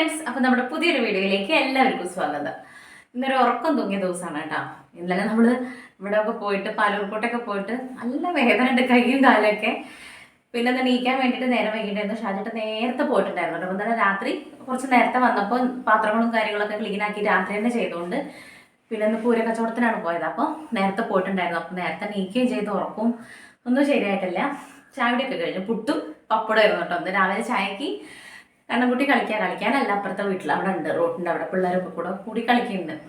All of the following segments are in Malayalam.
ഫ്രണ്ട്സ്, അപ്പോൾ നമ്മുടെ പുതിയൊരു വീഡിയോയിലേക്ക് എല്ലാവർക്കും സ്വാഗതം. ഇന്നൊരു ഉറക്കം തൂങ്ങിയ ദിവസമാണ് കേട്ടോ. ഇന്നലെ നമ്മൾ ഇവിടെ ഒക്കെ പോയിട്ട് പാലൂർക്കോട്ടൊക്കെ പോയിട്ട് നല്ല വേദന ഉണ്ട് കൈയും കാലൊക്കെ. പിന്നെ ഒന്ന് എണീക്കാൻ വേണ്ടിയിട്ട് നേരം വൈകിട്ടായിരുന്നു. ഷാജിട്ട് നേരത്തെ പോയിട്ടുണ്ടായിരുന്നു കേട്ടോ. ഇന്നലെ രാത്രി കുറച്ച് നേരത്തെ വന്നപ്പോൾ പാത്രങ്ങളും കാര്യങ്ങളൊക്കെ ക്ലീൻ ആക്കി രാത്രി തന്നെ ചെയ്തുകൊണ്ട് പിന്നെ ഒന്ന് പൂര കച്ചവടത്തിനാണ് പോയത്. അപ്പോൾ നേരത്തെ പോയിട്ടുണ്ടായിരുന്നു. അപ്പോൾ നേരത്തെ എണീക്കുകയും ചെയ്ത് ഉറക്കും ഒന്നും ശരിയായിട്ടില്ല. ചായയുടെയൊക്കെ കഴിഞ്ഞു. പുട്ടും പപ്പടമായിരുന്നു കേട്ടോ. ഒന്ന് രാവിലെ ചായക്ക് കണ്ണൻകുട്ടി കളിക്കാനല്ല, അപ്പുറത്തെ വീട്ടിൽ അവിടെ ഉണ്ട്, റോഡിൻ്റെ അവിടെ പിള്ളേരൊക്കെ കൂടി കളിക്കുന്നുണ്ട്.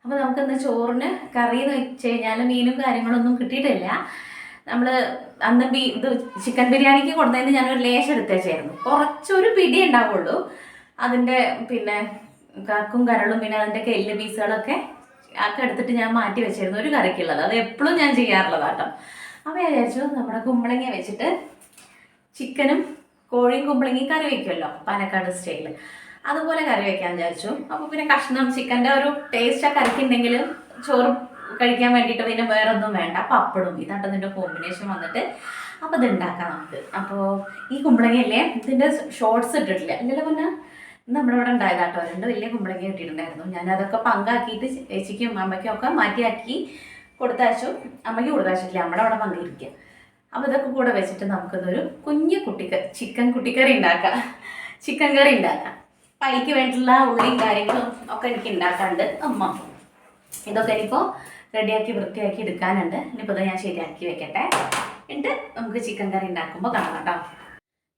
അപ്പോൾ നമുക്കിന്ന് ചോറിന് കറി എന്ന് വെച്ച് കഴിഞ്ഞാൽ മീനും കാര്യങ്ങളൊന്നും കിട്ടിയിട്ടില്ല. നമ്മൾ അന്ന് ഇത് ചിക്കൻ ബിരിയാണിക്ക് കൊടുത്തതിന് ഞാനൊരു ലേശം എടുത്തേച്ചായിരുന്നു. കുറച്ചൊരു പിടി ഉണ്ടാവുള്ളൂ. അതിൻ്റെ പിന്നെ കക്കും കരളും പിന്നെ അതിൻ്റെ എല്ല് പീസുകളൊക്കെ എടുത്തിട്ട് ഞാൻ മാറ്റി വെച്ചിരുന്നു ഒരു കറിക്കുള്ളത്. അത് എപ്പോഴും ഞാൻ ചെയ്യാറുള്ളതാട്ടോ. അപ്പോൾ ഞാൻ വിചാരിച്ചു നമ്മുടെ കുമ്പളങ്ങ വെച്ചിട്ട് ചിക്കനും കോഴിയും കുമ്പളങ്ങി കറി വയ്ക്കുമല്ലോ പാലക്കാട് സ്റ്റൈല്, അതുപോലെ കറി വയ്ക്കാൻ വിചാരിച്ചു. അപ്പോൾ പിന്നെ കഷ്ണം ചിക്കൻ്റെ ഒരു ടേസ്റ്റ് ആ കറിക്കുണ്ടെങ്കിൽ ചോറ് കഴിക്കാൻ വേണ്ടിയിട്ട് പിന്നെ വേറെ ഒന്നും വേണ്ട, പപ്പടും ഇതാട്ടോ ഇതിൻ്റെ കോമ്പിനേഷൻ വന്നിട്ട്. അപ്പോൾ ഇത് ഉണ്ടാക്കാം നമുക്ക്. അപ്പോൾ ഈ കുമ്പളങ്ങയല്ലേ ഇതിൻ്റെ ഷോർട്സ് ഇട്ടിട്ടില്ല ഇല്ലല്ലോ. പിന്നെ നമ്മുടെ ഇവിടെ ഉണ്ടായതാട്ടോ, 2 വലിയ കുമ്പളങ്ങ കിട്ടിയിട്ടുണ്ടായിരുന്നു. ഞാനതൊക്കെ പങ്കാക്കിയിട്ട് ചേച്ചിക്കും അമ്മയ്ക്കും ഒക്കെ മാറ്റിയാക്കി കൊടുത്തയച്ചു. അമ്മയ്ക്ക് കൊടുത്തയച്ചിട്ടില്ല, നമ്മുടെ അവിടെ പങ്കിരിക്കുക. അപ്പോൾ ഇതൊക്കെ കൂടെ വെച്ചിട്ട് നമുക്കിതൊരു കുഞ്ഞു ചിക്കൻ കുട്ടിക്കറി ഉണ്ടാക്കാം, ചിക്കൻ കറി ഉണ്ടാക്കാം. അപ്പം അതിലേക്ക് വേണ്ടിയിട്ടുള്ള ഉള്ളിയും കാര്യങ്ങളും ഒക്കെ എനിക്ക് ഉണ്ടാക്കാനുണ്ട്. ഇതൊക്കെ ഇനിയിപ്പോൾ റെഡിയാക്കി വൃത്തിയാക്കി എടുക്കാനുണ്ട്. ഇനിയിപ്പോൾ ഇത് ഞാൻ ശരിയാക്കി വെക്കട്ടെ, എന്നിട്ട് നമുക്ക് ചിക്കൻ കറി ഉണ്ടാക്കുമ്പോൾ കാണാം കേട്ടോ.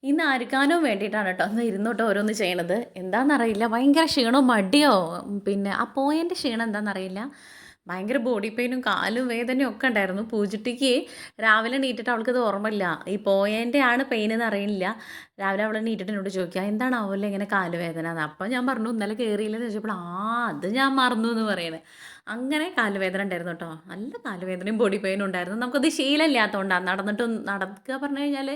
ഇന്ന് ആർക്കാനോ വേണ്ടിയിട്ടാണ് കേട്ടോ ഒന്ന് ഇരുന്നോട്ടോ ഓരോന്ന് ചെയ്യണത്. എന്താണെന്നറിയില്ല, ഭയങ്കര ക്ഷീണവും മടിയോ പിന്നെ ആ പോയതിൻ്റെ ക്ഷീണം എന്താണെന്നറിയില്ല. ഭയങ്കര ബോഡി പെയിനും കാലും വേദനയും ഒക്കെ ഉണ്ടായിരുന്നു. പൂജിട്ടിക്ക് രാവിലെ നീട്ടിട്ട് അവൾക്കത് ഓർമ്മയില്ല, ഈ പോയതിൻ്റെ ആണ് പെയിൻ എന്ന് അറിയില്ല. രാവിലെ അവൾ നീട്ടിട്ട് എന്നോട് ചോദിക്കുക എന്താണാവല്ലേ ഇങ്ങനെ കാലുവേദന എന്ന്. അപ്പം ഞാൻ പറഞ്ഞു ഇന്നലെ കയറിയില്ലെന്ന് ചോദിച്ചപ്പോൾ അത് ഞാൻ മറന്നു എന്ന് പറയുന്നത്. അങ്ങനെ കാലുവേദന ഉണ്ടായിരുന്നു കേട്ടോ, നല്ല കാലുവേദനയും ബോഡി പെയിനും ഉണ്ടായിരുന്നു. നമുക്കത് ശീലമില്ലാത്തതുകൊണ്ടാണ്. നടക്കുക പറഞ്ഞു കഴിഞ്ഞാൽ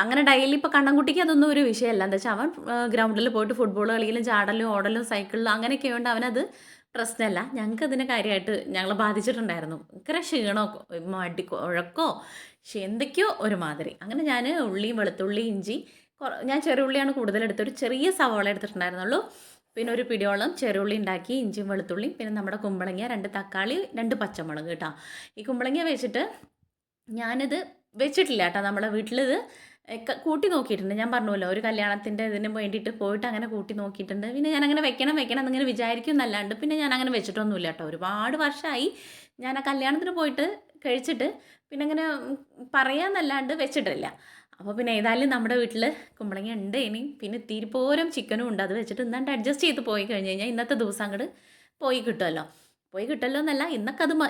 അങ്ങനെ ഡെയിലി ഇപ്പോൾ കണ്ണൻകുട്ടിക്ക് അതൊന്നും ഒരു വിഷയമല്ല. എന്താ വെച്ചാൽ അവൻ ഗ്രൗണ്ടിൽ പോയിട്ട് ഫുട്ബോൾ കളിക്കലും ചാടലും ഓടലും സൈക്കിളിലും അങ്ങനെയൊക്കെ ഉണ്ട്, അവനത് പ്രശ്നമല്ല. ഞങ്ങൾക്ക് അതിനെ കാര്യമായിട്ട് ഞങ്ങളെ ബാധിച്ചിട്ടുണ്ടായിരുന്നു. ഭയങ്കര ക്ഷീണമോ മടി ഉഴക്കോ എന്തൊക്കെയോ ഒരുമാതിരി. അങ്ങനെ ഞാൻ ഉള്ളിയും വെളുത്തുള്ളി ഇഞ്ചി ഞാൻ ചെറിയ ഉള്ളിയാണ് കൂടുതലെടുത്തത്, ഒരു ചെറിയ സവാള എടുത്തിട്ടുണ്ടായിരുന്നുള്ളൂ. പിന്നെ ഒരു പിടിയോളം ചെറുള്ളി ഉണ്ടാക്കി, ഇഞ്ചിയും വെളുത്തുള്ളിയും, പിന്നെ നമ്മുടെ കുമ്പളങ്ങ 2 തക്കാളി 2 പച്ചമുളക് കേട്ടോ. ഈ കുമ്പളങ്ങ വെച്ചിട്ട് ഞാനിത് വെച്ചിട്ടില്ല കേട്ടോ, നമ്മുടെ വീട്ടിലിത് കൂട്ടി നോക്കിയിട്ടുണ്ട്. ഞാൻ പറഞ്ഞല്ലോ ഒരു കല്യാണത്തിൻ്റെ ഇതിന് വേണ്ടിയിട്ട് പോയിട്ട് അങ്ങനെ കൂട്ടി നോക്കിയിട്ടുണ്ട്. പിന്നെ ഞാൻ അങ്ങനെ വെക്കണം എന്നിങ്ങനെ വിചാരിക്കും എന്നല്ലാണ്ട് പിന്നെ ഞാൻ അങ്ങനെ വെച്ചിട്ടൊന്നുമില്ല കേട്ടോ. ഒരുപാട് വർഷമായി ഞാൻ ആ കല്യാണത്തിന് പോയിട്ട് കഴിച്ചിട്ട് പിന്നെ അങ്ങനെ പറയാമെന്നല്ലാണ്ട് വെച്ചിട്ടില്ല. അപ്പോൾ പിന്നെ ഏതായാലും നമ്മുടെ വീട്ടിൽ കുമ്പളങ്ങ ഉണ്ട് ഇനി, പിന്നെ തീരുപോരം ചിക്കനും ഉണ്ട്. അത് വെച്ചിട്ട് ഇന്നാണ്ട് അഡ്ജസ്റ്റ് ചെയ്ത് പോയി കഴിഞ്ഞ് കഴിഞ്ഞാൽ ഇന്നത്തെ ദിവസം അങ്ങോട്ട് പോയി കിട്ടുമല്ലോ എന്നല്ല,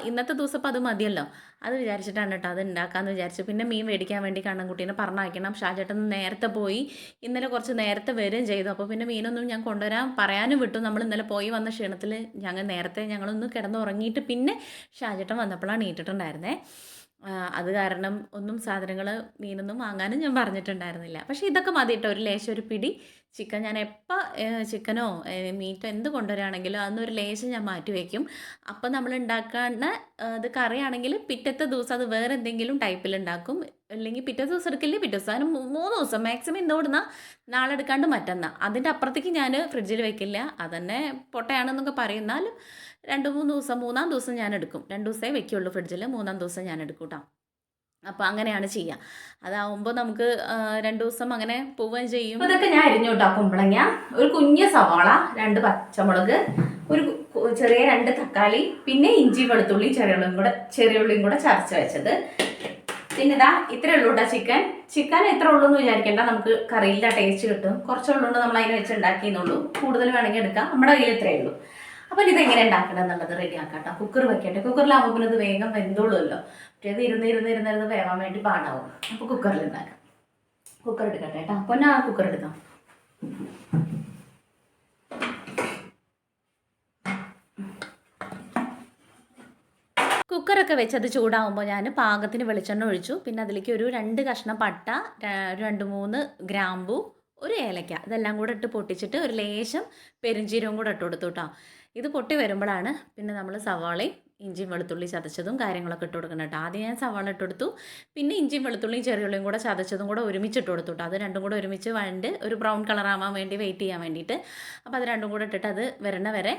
ഇന്നത്തെ ദിവസം അപ്പോൾ അത് മതിയല്ലോ. അത് വിചാരിച്ചിട്ടാണ് കേട്ടോ അത് ഉണ്ടാക്കാമെന്ന് വിചാരിച്ചു. പിന്നെ മീൻ മേടിക്കാൻ വേണ്ടി കണ്ണൻകുട്ടീനെ പറഞ്ഞയക്കണം. ഷാജേട്ടൻ നേരത്തെ പോയി, ഇന്നലെ കുറച്ച് നേരത്തെ വരികയും ചെയ്തു. അപ്പോൾ പിന്നെ മീനൊന്നും ഞാൻ പറയാനും വിട്ടു. നമ്മൾ ഇന്നലെ പോയി വന്ന ക്ഷീണത്തിൽ ഞങ്ങളൊന്ന് കിടന്നുറങ്ങിയിട്ട് പിന്നെ ഷാജേട്ടൻ വന്നപ്പോഴാണ് നീട്ടിട്ടുണ്ടായിരുന്നേ. അത് കാരണം സാധനങ്ങൾ മീനൊന്നും വാങ്ങാനും ഞാൻ പറഞ്ഞിട്ടുണ്ടായിരുന്നില്ല. പക്ഷേ ഇതൊക്കെ മതി കേട്ടോ, ഒരു ലേശം ഒരു പിടി ചിക്കൻ. ഞാൻ എപ്പോൾ ചിക്കനോ മീറ്റോ എന്ത് കൊണ്ടുവരികയാണെങ്കിലും അതൊന്നൊരു ലേശം ഞാൻ മാറ്റി വയ്ക്കും. അപ്പോൾ നമ്മൾ ഉണ്ടാക്കുന്ന അത് കറിയാണെങ്കിൽ പിറ്റത്തെ ദിവസം അത് വേറെ എന്തെങ്കിലും ടൈപ്പിലുണ്ടാക്കും. അല്ലെങ്കിൽ പിറ്റേ ദിവസം എടുക്കില്ലേ, പിറ്റേ ദിവസം അതിന് 3 ദിവസം മാക്സിമം എന്തുകൊടുന്നാൽ നാളെ എടുക്കാണ്ട് മറ്റന്നാൾ. അതിൻ്റെ അപ്പുറത്തേക്ക് ഞാൻ ഫ്രിഡ്ജിൽ വെക്കില്ല. അതന്നെ പൊട്ടയാണെന്നൊക്കെ പറയുന്നാലും 2-3 ദിവസം, 3-ാം ദിവസം ഞാൻ എടുക്കും. 2 ദിവസമേ വെക്കുള്ളൂ ഫ്രിഡ്ജിൽ, 3-ാം ദിവസം ഞാൻ എടുക്കും കേട്ടോ. അപ്പോൾ അങ്ങനെയാണ് ചെയ്യുക. അതാവുമ്പോൾ നമുക്ക് 2 ദിവസം അങ്ങനെ പോവുകയും ചെയ്യും. അപ്പോൾ ഇതൊക്കെ ഞാൻ അരിഞ്ഞു കേട്ടോ. കുമ്പളങ്ങ, ഒരു കുഞ്ഞ് സവാള, 2 പച്ചമുളക്, ഒരു ചെറിയ 2 തക്കാളി, പിന്നെ ഇഞ്ചി വെളുത്തുള്ളി ചെറിയുള്ളിയും കൂടെ ചതച്ച് വെച്ചത്. പിന്നെ ഇതാ ഇത്രയേ ഉള്ളൂ കേട്ടോ ചിക്കൻ എത്ര ഉള്ളൂ എന്ന് വിചാരിക്കേണ്ട, നമുക്ക് കറിയില്ല ടേസ്റ്റ് കിട്ടും. കുറച്ചുള്ളൂണ്ട് നമ്മൾ അതിന് വെച്ച് ഉണ്ടാക്കിയെന്നുള്ളൂ, കൂടുതൽ വേണമെങ്കിൽ എടുക്കാം. നമ്മുടെ കയ്യിൽ ഇത്രയേ ഉള്ളൂ. അപ്പോൾ ഇതെങ്ങനെ ഉണ്ടാക്കണം എന്നുള്ളത് റെഡി ആക്കാം കേട്ടോ. കുക്കർ വെക്കട്ടെ. കുക്കറിലാകുമ്പോൾ പിന്നെ ഇത് വേഗം വെന്തോളുമല്ലോ. പക്ഷേ അത് ഇരുന്ന് വേവാൻ വേണ്ടി പാടാവും. അപ്പോൾ കുക്കറിൽ ഉണ്ടാക്കാം. കുക്കർ എടുക്കട്ടെ കേട്ടോ. അപ്പോൾ ഞാൻ കുക്കർ എടുക്കാം. കുക്കറൊക്കെ വെച്ച് അത് ചൂടാവുമ്പോൾ ഞാൻ പാകത്തിന് വെളിച്ചെണ്ണ ഒഴിച്ചു. പിന്നെ അതിലേക്ക് ഒരു 2 കഷ്ണം പട്ട, 2-3 ഗ്രാമ്പു, ഒരു ഏലക്ക, ഇതെല്ലാം കൂടെ ഇട്ട് പൊട്ടിച്ചിട്ട് ഒരു ലേശം പെരുംജീരകം കൂടെ ഇട്ട് കൊടുത്തു കേട്ടോ. ഇത് പൊട്ടി വരുമ്പോഴാണ് പിന്നെ നമ്മൾ സവാളയും ഇഞ്ചിയും വെളുത്തുള്ളി ചതച്ചതും കാര്യങ്ങളൊക്കെ ഇട്ട് കൊടുക്കണം കേട്ടോ. ആദ്യം ഞാൻ സവാള ഇട്ട് കൊടുത്തു, പിന്നെ ഇഞ്ചിയും വെളുത്തുള്ളിയും ചെറിയുള്ളിയും കൂടെ ചതച്ചതും കൂടെ ഒരുമിച്ച് ഇട്ട് കൊടുത്തു കേട്ടോ. അത് രണ്ടും കൂടെ ഒരുമിച്ച് വഴണ്ട് ഒരു ബ്രൗൺ കളറാവാൻ വേണ്ടി വെയിറ്റ് ചെയ്യാൻ വേണ്ടിയിട്ട്. അപ്പോൾ അത് രണ്ടും കൂടെ ഇട്ടിട്ട് അത് വരണ വരെ,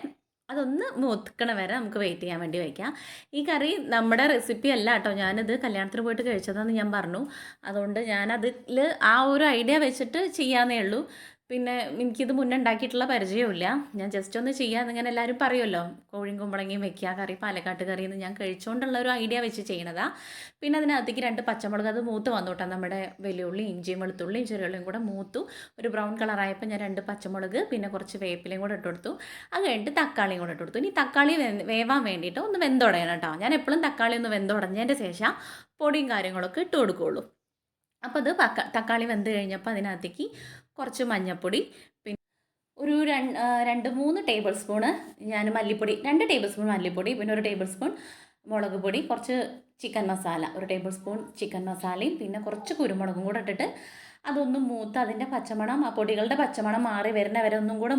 അതൊന്ന് മൂക്കണ വരെ നമുക്ക് വെയിറ്റ് ചെയ്യാൻ വേണ്ടി വയ്ക്കാം. ഈ കറി നമ്മുടെ റെസിപ്പി അല്ല കേട്ടോ, ഞാനിത് കല്യാണത്തിന് പോയിട്ട് കഴിച്ചതെന്ന് ഞാൻ പറഞ്ഞു. അതുകൊണ്ട് ഞാനതിൽ ആ ഒരു ഐഡിയ വെച്ചിട്ട് ചെയ്യാന്നേ ഉള്ളൂ. പിന്നെ എനിക്കിത് മുന്നേ ഉണ്ടാക്കിയിട്ടുള്ള പരിചയമില്ല. ഞാൻ ജസ്റ്റ് ഒന്ന് ചെയ്യാൻ ഇങ്ങനെ എല്ലാവരും പറയുമല്ലോ, കോഴിയും കുമ്പളങ്ങയും വെക്കുക കറി, പാലക്കാട്ട് കറി എന്ന് ഞാൻ കഴിച്ചുകൊണ്ടുള്ള ഒരു ഐഡിയ വെച്ച് ചെയ്യണതാണ്. പിന്നെ അതിനകത്തേക്ക് 2 പച്ചമുളക്, അത് മൂത്ത് വന്നു കേട്ടോ. നമ്മുടെ വലിയുള്ളി ഇഞ്ചിയും വെളുത്തുള്ളിയും ചെറിയുള്ളിയും കൂടെ മൂത്തു ഒരു ബ്രൗൺ കളറായപ്പോൾ ഞാൻ 2 പച്ചമുളക് പിന്നെ കുറച്ച് വേപ്പിലയും കൂടെ ഇട്ട് കൊടുത്തു. അത് കഴിഞ്ഞിട്ട് തക്കാളിയും കൂടെ ഇട്ട് കൊടുത്തു. ഇനി തക്കാളി വേവാൻ വേണ്ടിയിട്ട് ഒന്ന് വെന്തുടയണം കേട്ടോ. ഞാൻ എപ്പോഴും തക്കാളി ഒന്ന് വെന്തുടഞ്ഞതിൻ്റെ ശേഷം പൊടിയും കാര്യങ്ങളൊക്കെ ഇട്ട് കൊടുക്കുകയുള്ളൂ. അപ്പോൾ അത് തക്കാളി വെന്ത് കഴിഞ്ഞപ്പോൾ അതിനകത്തേക്ക് കുറച്ച് മഞ്ഞൾപ്പൊടി, പിന്നെ ഒരു 2-3 ടേബിൾ സ്പൂണ് ഞാൻ മല്ലിപ്പൊടി, 2 ടേബിൾ സ്പൂൺ മല്ലിപ്പൊടി, പിന്നെ 1 ടേബിൾ സ്പൂൺ മുളക് പൊടി, കുറച്ച് chicken masala, 1 table spoon chicken മസാലയും പിന്നെ കുറച്ച് കുരുമുളകും കൂടെ ഇട്ടിട്ട് അതൊന്ന് മൂത്ത് അതിൻ്റെ പച്ചമണം, ആ പൊടികളുടെ പച്ചമണം മാറി വരുന്ന വരെ ഒന്നും കൂടെ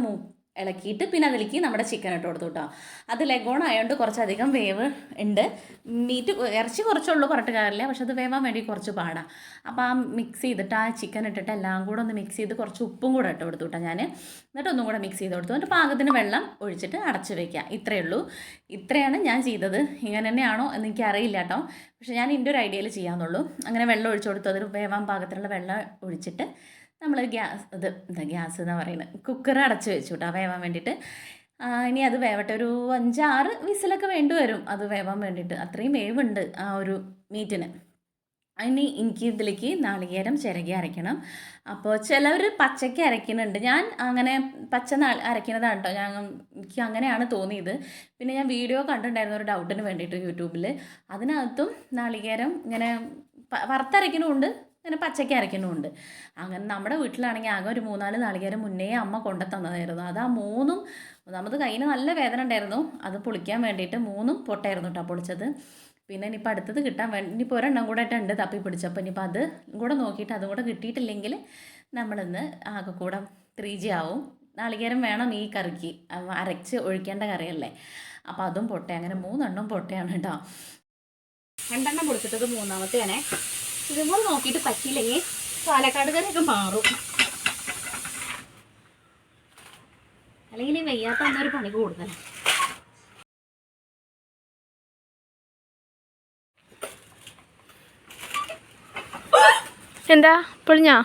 ഇളക്കിയിട്ട് പിന്നെ അതിലേക്ക് നമ്മുടെ ചിക്കൻ ഇട്ട് കൊടുത്തു കേട്ടോ. അത് ലെഗോൺ ആയതുകൊണ്ട് കുറച്ചധികം വേവ് ഉണ്ട്. ഇറച്ചി കുറച്ചുള്ളൂ പറഞ്ഞിട്ട് കാര്യമില്ല, പക്ഷെ അത് വേവാൻ വേണ്ടി കുറച്ച് പാടാണ്. അപ്പോൾ ആ മിക്സ് ചെയ്തിട്ട് ആ ചിക്കൻ ഇട്ടിട്ട് എല്ലാം കൂടെ ഒന്ന് മിക്സ് ചെയ്ത് കുറച്ച് ഉപ്പും കൂടെ ഇട്ട് കൊടുത്തു കേട്ടോ ഞാൻ. എന്നിട്ട് ഒന്നും കൂടെ മിക്സ് ചെയ്ത് കൊടുത്തു. എന്നിട്ട് പാകത്തിന് വെള്ളം ഒഴിച്ചിട്ട് അടച്ച് വയ്ക്കുക. ഇത്രയേ ഉള്ളൂ. ഇത്രയാണ് ഞാൻ ചെയ്തത്. ഇങ്ങനെ തന്നെയാണോ എന്ന് എനിക്കറിയില്ല കേട്ടോ, പക്ഷെ ഞാൻ എൻ്റെ ഒരു ഐഡിയയിൽ ചെയ്യാമെന്നുള്ളൂ. അങ്ങനെ വെള്ളം ഒഴിച്ചു കൊടുത്തു. അതിൽ വേവാൻ പാകത്തിനുള്ള വെള്ളം ഒഴിച്ചിട്ട് നമ്മൾ ഗ്യാസ് എന്ന് പറയുന്നത് കുക്കർ അടച്ച് വെച്ചു കേട്ടോ വേവാൻ വേണ്ടിയിട്ട്. ഇനി അത് വേവട്ടെ. ഒരു 5-6 വിസിലൊക്കെ വേണ്ടി വരും അത് വേവാൻ വേണ്ടിയിട്ട്. അത്രയും വേവുണ്ട് ആ ഒരു മീറ്റിന്. ഇനി എനിക്ക് ഇതിലേക്ക് നാളികേരം ചിരകി അരയ്ക്കണം. അപ്പോൾ ചിലവർ പച്ചയ്ക്ക് അരയ്ക്കുന്നുണ്ട്. ഞാൻ അങ്ങനെ അരയ്ക്കുന്നതാണ് കേട്ടോ. എനിക്ക് അങ്ങനെയാണ് തോന്നിയത്. പിന്നെ ഞാൻ വീഡിയോ കണ്ടിട്ടുണ്ടായിരുന്നു ഒരു ഡൗട്ടിന് വേണ്ടിയിട്ട് യൂട്യൂബിൽ. അതിനകത്തും നാളികേരം ഇങ്ങനെ വറുത്തരയ്ക്കണമുണ്ട്, അങ്ങനെ പച്ചയ്ക്ക് അരയ്ക്കണമുണ്ട്. അങ്ങനെ നമ്മുടെ വീട്ടിലാണെങ്കിൽ ആകെ ഒരു 3-4 നാളികേരം മുന്നേ അമ്മ കൊണ്ടുത്തന്നതായിരുന്നു. അത് ആ 3ഉം നമുക്ക് കയ്യിൽ നല്ല വേദന ഉണ്ടായിരുന്നു. അത് പൊളിക്കാൻ വേണ്ടിയിട്ട് 3ഉം പൊട്ടായിരുന്നു കേട്ടോ പൊളിച്ചത്. പിന്നെ ഇനിയിപ്പോൾ അടുത്തത് കിട്ടാൻ വേണ്ടി ഇനിയിപ്പോൾ ഒരെണ്ണം കൂടെ ഉണ്ട് തപ്പി പിടിച്ചപ്പോൾ. ഇനിയിപ്പോൾ അത് കൂടെ നോക്കിയിട്ട് അതും കൂടെ കിട്ടിയിട്ടില്ലെങ്കിൽ നമ്മളിന്ന് ആകെ കൂടെ 3G ആവും. നാളികേരം വേണം ഈ കറിക്ക്, അരച്ച് ഒഴിക്കേണ്ട കറിയല്ലേ. അപ്പോൾ അതും പൊട്ടേ. അങ്ങനെ 3 എണ്ണം പൊട്ടയാണ് കേട്ടോ. 2 എണ്ണം പൊളിച്ചിട്ടത് 3ാമത്തെയാണേ. ഇതും കൂടെ നോക്കിയിട്ട് പറ്റിയില്ലെങ്കിൽ പാലക്കാട് കറിയൊക്കെ മാറും. അല്ലെങ്കിൽ ഈ വയ്യാത്ത എന്നൊരു പണി കൂടുതൽ. എന്താ പൊളിഞ്ഞോ?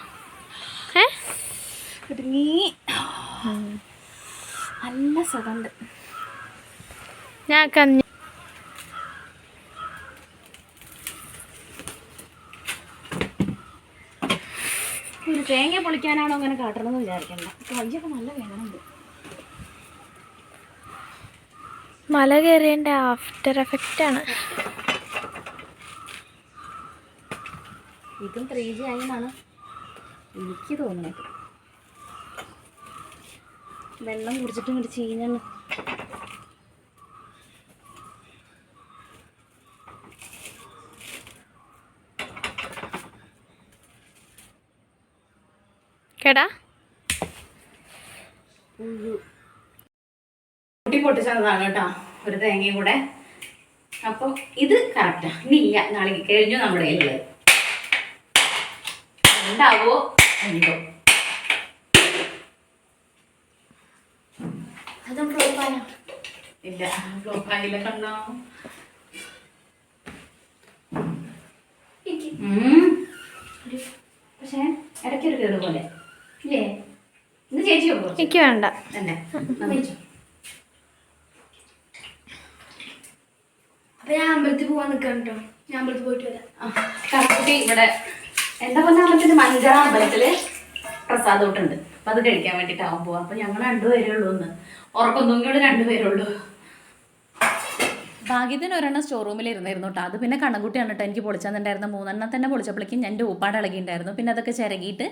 കുടുങ്ങി. നല്ല സുഖമുണ്ട്. ഞാൻ കഞ്ഞി ഒരു തേങ്ങ പൊളിക്കാനാണോ അങ്ങനെ കാട്ടണമെന്ന് വിചാരിക്കണ്ട. കയ്യൊക്കെ നല്ല വേദനയുണ്ട്. മല കയറിയതിൻ്റെ ആഫ്റ്റർ എഫക്റ്റാണ്. ഇതും 3G ആയി എന്നാണ് എനിക്ക് തോന്നുന്നത്. വെള്ളം കുടിച്ചിട്ട് ഇങ്ങോട്ട് ചീഞ്ഞാണ്. കേടാ കൂട്ടി പൊട്ടിച്ചതാണ് കേട്ടോ, ഒരു തേങ്ങയും കൂടെ. അപ്പോൾ ഇത് കറക്റ്റാ. ഇനിയില്ല, നാളെ കഴിഞ്ഞു നമ്മുടെ കയ്യിലുള്ളത്. ഉണ്ടാവോ എന്തോ. അതും ഫ്ലോപ്പായ ഇല്ല, ഫ്ലോപ്പായില്ല കണ്ണോ. പക്ഷേ ഇടയ്ക്കൊരു കേട് പോലെ ഇല്ലേ? ഇന്ന് ചേച്ചി എനിക്ക് വേണ്ട തന്നെ. അപ്പൊ ഞാൻ അമ്പലത്തിൽ പോവാൻ നിൽക്കാം കേട്ടോ. ഞാൻ അമ്പലത്തിൽ പോയിട്ട് വരാം. കറക്റ്റ് ഇവിടെ എന്താ പറഞ്ഞ അമ്പലത്തിന്റെ മഞ്ചറ അമ്പലത്തില് പ്രസാദം തൊട്ടുണ്ട്. അപ്പൊ അത് കഴിക്കാൻ വേണ്ടിയിട്ടാവും പോവാം. അപ്പൊ ഞങ്ങൾ 2 പേരേ ഉള്ളൂ. ഒന്ന് ഉറക്കം തൂങ്ങിയോട് 2 പേരുള്ളൂ. ഭാഗ്യത്തിന് ഒരെണ്ണം സ്റ്റോർ റൂമിലിരുന്നായിരുന്നു കേട്ടോ. അത് പിന്നെ കണ്ണൻകുട്ടിയാണ് കേട്ടോ എനിക്ക് പൊളിച്ചെന്നുണ്ടായിരുന്നു. 3 എണ്ണം തന്നെ പൊളിച്ചപ്പോഴേക്കും എൻ്റെ ഊപ്പാട് ഇളകിയിട്ടുണ്ടായിരുന്നു. പിന്നെ അതൊക്കെ ചിരകിയിട്ട്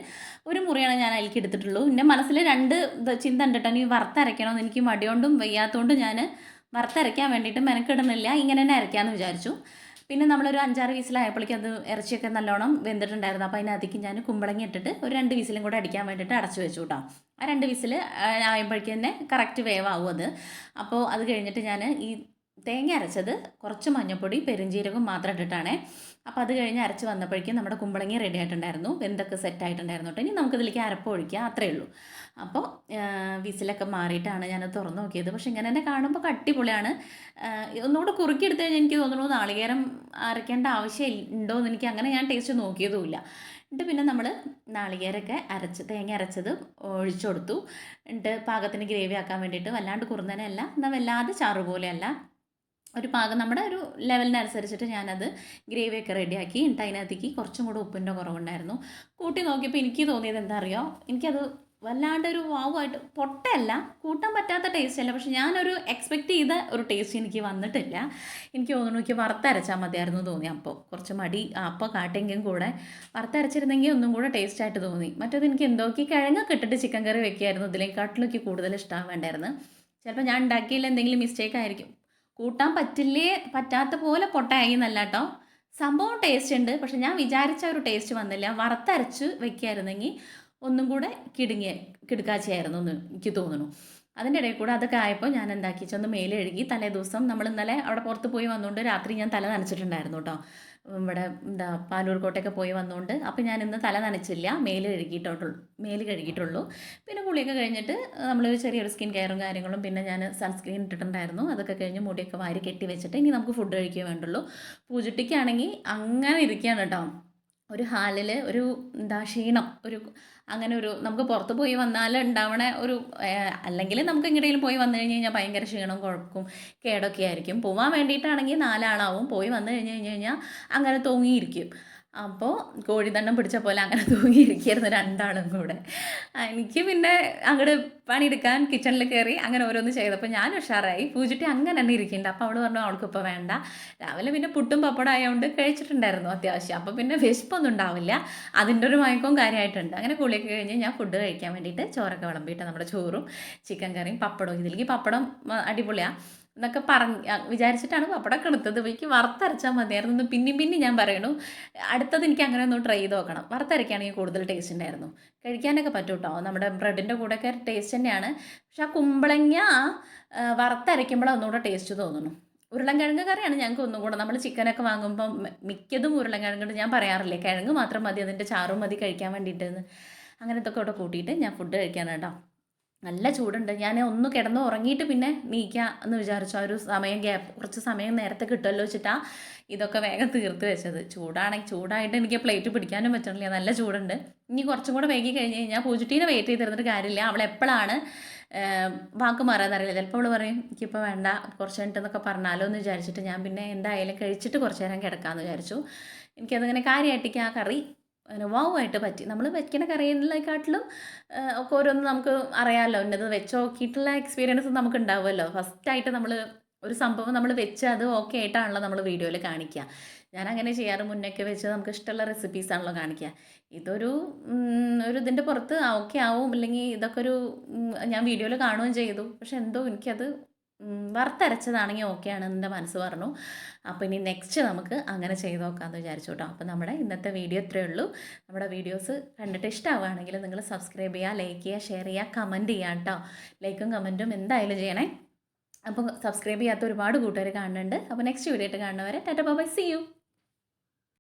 ഒരു മുറിയാണ് ഞാൻ അതിലേക്ക് എടുത്തിട്ടുള്ളൂ. എൻ്റെ മനസ്സിൽ 2 ചിന്ത ഉണ്ട് കേട്ടോ. ഇനി വറുത്തരയ്ക്കണമെന്ന്. എനിക്ക് മടിയോണ്ടും വയ്യാത്തതുകൊണ്ട് ഞാൻ വറുത്തരയ്ക്കാൻ വേണ്ടിയിട്ട് മെനക്കിടുന്നില്ല, ഇങ്ങനെ തന്നെ അരയ്ക്കാമെന്ന് വിചാരിച്ചു. പിന്നെ നമ്മളൊരു 5-6 വിസിലായപ്പോഴേക്കും അത് ഇറച്ചിയൊക്കെ നല്ലോണം വെന്തിട്ടുണ്ടായിരുന്നു. അപ്പോൾ അതിനകത്തേക്ക് ഞാൻ കുമ്പളങ്ങി ഇട്ടിട്ട് ഒരു 2 വിസിലും കൂടെ അടിക്കാൻ വേണ്ടിയിട്ട് അടച്ചു വെച്ചു കേട്ടോ. ആ 2 വിസിൽ ആയപ്പോഴേക്കും തന്നെ കറക്റ്റ് വേവാവും അത്. അപ്പോൾ അത് കഴിഞ്ഞിട്ട് ഞാൻ ഈ തേങ്ങ അരച്ചത് കുറച്ച് മഞ്ഞൾപ്പൊടി പെരുംജീരകം മാത്രം ഇട്ടിട്ടാണ്. അപ്പോൾ അത് കഴിഞ്ഞ് അരച്ച് വന്നപ്പോഴേക്കും നമ്മുടെ കുമ്പളങ്ങി റെഡി ആയിട്ടുണ്ടായിരുന്നു, വെന്തൊക്കെ സെറ്റ് ആയിട്ടുണ്ടായിരുന്നു കേട്ടോ. ഇനി നമുക്കിതിലേക്ക് അരപ്പ് ഒഴിക്കുക, അത്രയേ ഉള്ളൂ. അപ്പോൾ വിസിലൊക്കെ മാറിയിട്ടാണ് ഞാനത് തുറന്ന് നോക്കിയത്. പക്ഷേ ഇങ്ങനെ തന്നെ കാണുമ്പോൾ അടിപൊളിയാണ്. ഒന്നുകൂടെ കുറുക്കിയെടുത്ത് കഴിഞ്ഞാൽ എനിക്ക് തോന്നുന്നു നാളികേരം അരയ്ക്കേണ്ട ആവശ്യം ഉണ്ടോയെന്ന് എനിക്ക് അങ്ങനെ ഞാൻ ടേസ്റ്റ് നോക്കിയതുമില്ല. എന്നിട്ട് പിന്നെ നമ്മൾ നാളികേരമൊക്കെ തേങ്ങ അരച്ചത് ഒഴിച്ചു കൊടുത്തു. എന്നിട്ട് പാകത്തിന് ഗ്രേവി ആക്കാൻ വേണ്ടിയിട്ട് വല്ലാണ്ട് കുറുന്നനല്ല, എന്നാൽ വല്ലാതെ ചാറ് പോലെയല്ല, ഒരു പാകം നമ്മുടെ ഒരു ലെവലിനനുസരിച്ചിട്ട് ഞാനത് ഗ്രേവിയൊക്കെ റെഡിയാക്കി. എന്നിട്ട് അതിനകത്തേക്ക് കുറച്ചും കൂടെ ഉപ്പിൻ്റെ കുറവുണ്ടായിരുന്നു. കൂട്ടി നോക്കിയപ്പോൾ എനിക്ക് തോന്നിയത് എന്താ അറിയോ, എനിക്കത് വല്ലാണ്ടൊരു വാവുമായിട്ട് പൊട്ടയല്ല, കൂട്ടാൻ പറ്റാത്ത ടേസ്റ്റ് അല്ല, പക്ഷെ ഞാനൊരു എക്സ്പെക്റ്റ് ചെയ്ത ഒരു ടേസ്റ്റ് എനിക്ക് വന്നിട്ടില്ല. എനിക്ക് തോന്നുന്നു എനിക്ക് വറുത്തരച്ചാൽ മതിയായിരുന്നു തോന്നി. അപ്പോൾ കുറച്ച് മടി അപ്പോൾ കാട്ടെങ്കിലും കൂടെ വറുത്തരച്ചിരുന്നെങ്കിൽ ഒന്നും കൂടെ ടേസ്റ്റായിട്ട് തോന്നി. മറ്റേത് എനിക്ക് എന്തൊക്കെ കിഴങ്ങൊക്കെ ഇട്ടിട്ട് ചിക്കൻ കറി വെക്കുകയായിരുന്നു, ഇതിലേക്കാട്ടിലൊക്കെ കൂടുതൽ ഇഷ്ടമാവേണ്ടായിരുന്നു. ചിലപ്പോൾ ഞാൻ ഉണ്ടാക്കിയില്ല എന്തെങ്കിലും മിസ്റ്റേക്ക് ആയിരിക്കും. കൂട്ടാൻ പറ്റാത്ത പോലെ പൊട്ടയായി എന്നല്ല കേട്ടോ, സംഭവം ടേസ്റ്റ് ഉണ്ട്, പക്ഷെ ഞാൻ വിചാരിച്ച ഒരു ടേസ്റ്റ് വന്നില്ല. വറുത്തരച്ച് വെക്കുകയായിരുന്നെങ്കിൽ ഒന്നും കൂടെ കിടുക്കാച്ചയായിരുന്നു എന്ന് എനിക്ക് തോന്നുന്നു. അതിൻ്റെ ഇടയിൽ കൂടെ അതൊക്കെ ആയപ്പോൾ ഞാൻ എന്താക്കിച്ചൊന്ന് മേലെ കഴുകി. തലേ ദിവസം നമ്മൾ ഇന്നലെ അവിടെ പുറത്ത് പോയി വന്നുകൊണ്ട് രാത്രി ഞാൻ തല നനച്ചിട്ടുണ്ടായിരുന്നു കേട്ടോ, ഇവിടെ പാലൂർ കോട്ടയൊക്കെ പോയി വന്നുകൊണ്ട്. അപ്പോൾ ഞാൻ ഇന്ന് തല നനച്ചില്ല, മേല് കഴുകിയിട്ടുള്ളൂ. പിന്നെ കുളിയൊക്കെ കഴിഞ്ഞിട്ട് നമ്മൾ ചെറിയൊരു സ്കിൻ കെയറും കാര്യങ്ങളും, പിന്നെ ഞാൻ സൺസ്ക്രീൻ ഇട്ടിട്ടുണ്ടായിരുന്നു, അതൊക്കെ കഴിഞ്ഞ് മുടിയൊക്കെ വാരി കെട്ടി വെച്ചിട്ട് ഇനി നമുക്ക് ഫുഡ് കഴിക്കുക വേണ്ടുള്ളൂ. പൂജട്ടിക്കാണെങ്കിൽ അങ്ങനെ ഇരിക്കുകയാണ് കേട്ടോ, ഒരു ഹാലിൽ ഒരു ക്ഷീണം, അങ്ങനെ ഒരു നമുക്ക് പുറത്ത് പോയി വന്നാൽ ഉണ്ടാവണ ഒരു, അല്ലെങ്കിൽ നമുക്ക് എങ്ങനെയും പോയി വന്നു കഴിഞ്ഞാൽ ഭയങ്കര ക്ഷീണം കുഴക്കും കേടൊക്കെ ആയിരിക്കും. പോകാൻ വേണ്ടിയിട്ടാണെങ്കിൽ 4 ആളാവും, പോയി വന്നു കഴിഞ്ഞാൽ അങ്ങനെ തൂങ്ങിയിരിക്കും. അപ്പോൾ കോഴിദണ്ണം പിടിച്ച പോലെ അങ്ങനെ തൂങ്ങിയിരിക്കുകയായിരുന്നു 2 ആളും കൂടെ. എനിക്ക് പിന്നെ അങ്ങോട്ട് പണിയെടുക്കാൻ കിച്ചണിൽ കയറി അങ്ങനെ ഓരോന്ന് ചെയ്തപ്പോൾ ഞാൻ ഉഷാറായി. പൂജിട്ടി അങ്ങനെ തന്നെ ഇരിക്കുന്നുണ്ട്. അപ്പോൾ അവൾ പറഞ്ഞു അവൾക്കിപ്പോൾ വേണ്ട. രാവിലെ പിന്നെ പുട്ടും പപ്പടം ആയതുകൊണ്ട് കഴിച്ചിട്ടുണ്ടായിരുന്നു അത്യാവശ്യം, അപ്പോൾ പിന്നെ വിശപ്പൊന്നും ഉണ്ടാവില്ല, അതിൻ്റെ ഒരു മയക്കവും കാര്യമായിട്ടുണ്ട്. അങ്ങനെ കുളിയൊക്കെ കഴിഞ്ഞ് ഞാൻ ഫുഡ് കഴിക്കാൻ വേണ്ടിയിട്ട് ചോറൊക്കെ വിളമ്പിയിട്ട് നമ്മുടെ ചോറും ചിക്കൻ കറിയും പപ്പടവും, ഇതിലേക്ക് പപ്പടം അടിപൊളിയാണ് എന്നൊക്കെ വിചാരിച്ചിട്ടാണ് പപ്പടമൊക്കെ എടുത്തത്. എനിക്ക് വറുത്തരച്ചാൽ മതിയായിരുന്നു. പിന്നെയും ഞാൻ പറയണു, അടുത്തത് എനിക്ക് അങ്ങനെ ഒന്ന് ട്രൈ ചെയ്ത് നോക്കണം. വറുത്തരയ്ക്കുകയാണെങ്കിൽ കൂടുതൽ ടേസ്റ്റ് ഉണ്ടായിരുന്നു, കഴിക്കാനൊക്കെ പറ്റും കേട്ടോ, നമ്മുടെ ബ്രെഡിൻ്റെ കൂടെയൊക്കെ ടേസ്റ്റ് തന്നെയാണ്. പക്ഷെ ആ കുമ്പളങ്ങ വറുത്തരയ്ക്കുമ്പോൾ ഒന്നുകൂടെ ടേസ്റ്റ് തോന്നുന്നു. ഉരുളൻകിഴങ്ങ് കറിയാണ് ഞങ്ങൾക്ക് ഒന്നും കൂടെ, നമ്മൾ ചിക്കനൊക്കെ വാങ്ങുമ്പം മിക്കതും ഉരുളൻകിഴങ്ങ് ഞാൻ പറയാറില്ലേ, കിഴങ്ങ് മാത്രം മതി, അതിൻ്റെ ചാറും മതി കഴിക്കാൻ വേണ്ടിയിട്ടെന്ന്. അങ്ങനത്തെ കൂടെ കൂട്ടിയിട്ട് ഞാൻ ഫുഡ് കഴിക്കാൻ കേട്ടോ. നല്ല ചൂടുണ്ട്, ഞാൻ ഒന്ന് കിടന്ന് ഉറങ്ങിയിട്ട് പിന്നെ നീക്കാം എന്ന് വിചാരിച്ചു. ആ ഒരു കുറച്ച് സമയം നേരത്തെ കിട്ടുമല്ലോ വെച്ചിട്ടാ ഇതൊക്കെ വേഗം തീർത്ത് വെച്ചത്. ചൂടായിട്ട് എനിക്ക് പ്ലേറ്റ് പിടിക്കാനും പറ്റണില്ല, നല്ല ചൂടുണ്ട്. ഇനി കുറച്ചും കൂടെ വൈകി കഴിഞ്ഞ് കഴിഞ്ഞാൽ പൂജട്ടീനെ വെയിറ്റ് ചെയ്തിരുന്നിട്ട് കാര്യമില്ല, അവൾ എപ്പോഴാണ് വാക്ക് മാറാന്നറിയില്ല. ചിലപ്പോൾ അവൾ പറയും എനിക്കിപ്പോൾ വേണ്ട കുറച്ച് കഴിഞ്ഞിട്ടെന്നൊക്കെ പറഞ്ഞാലോ എന്ന് വിചാരിച്ചിട്ട് ഞാൻ പിന്നെ എന്തായാലും കഴിച്ചിട്ട് കുറച്ച് നേരം കിടക്കാമെന്ന് വിചാരിച്ചു. എനിക്കതിങ്ങനെ കാര്യമായിട്ടേക്ക് ആ കറി വാവുമായിട്ട് പറ്റി. നമ്മൾ വെക്കുന്ന കറിയിലേക്കാട്ടിലും ഒക്കെ ഓരോന്ന് നമുക്ക് അറിയാമല്ലോ, ഇന്നത് വെച്ച് നോക്കിയിട്ടുള്ള എക്സ്പീരിയൻസ് നമുക്ക് ഉണ്ടാവുമല്ലോ. ഫസ്റ്റായിട്ട് നമ്മൾ ഒരു സംഭവം നമ്മൾ വെച്ച് അത് ഓക്കെ ആയിട്ടാണല്ലോ നമ്മൾ വീഡിയോയിൽ കാണിക്കുക. ഞാൻ അങ്ങനെ ചെയ്യാറ്, മുന്നൊക്കെ വെച്ച് നമുക്ക് ഇഷ്ടമുള്ള റെസിപ്പീസാണല്ലോ കാണിക്കുക. ഇതൊരു ഇതിൻ്റെ പുറത്ത് ഓക്കെ ആവും, അല്ലെങ്കിൽ ഇതൊക്കെ ഞാൻ വീഡിയോയിൽ കാണുകയും ചെയ്തു, പക്ഷെ എന്തോ എനിക്കത് വറുത്തരച്ചതാണെങ്കിൽ ഓക്കെയാണ് എൻ്റെ മനസ്സ് പറഞ്ഞു. അപ്പോൾ ഇനി നെക്സ്റ്റ് നമുക്ക് അങ്ങനെ ചെയ്ത് നോക്കാമെന്ന് വിചാരിച്ചു കേട്ടോ. അപ്പോൾ നമ്മുടെ ഇന്നത്തെ വീഡിയോ ഇത്രയേ ഉള്ളൂ. നമ്മുടെ വീഡിയോസ് കണ്ടിട്ട് ഇഷ്ടമാവുകയാണെങ്കിൽ നിങ്ങൾ സബ്സ്ക്രൈബ് ചെയ്യുക, ലൈക്ക് ചെയ്യുക, ഷെയർ ചെയ്യുക, കമൻറ്റ് ചെയ്യുക കേട്ടോ. ലൈക്കും കമൻറ്റും എന്തായാലും ചെയ്യണേ. അപ്പോൾ സബ്സ്ക്രൈബ് ചെയ്യാത്ത ഒരുപാട് കൂട്ടുകാർ കാണുന്നുണ്ട്. അപ്പോൾ നെക്സ്റ്റ് വീഡിയോ ആയിട്ട് കാണുന്നവരെ tata bye bye, see U.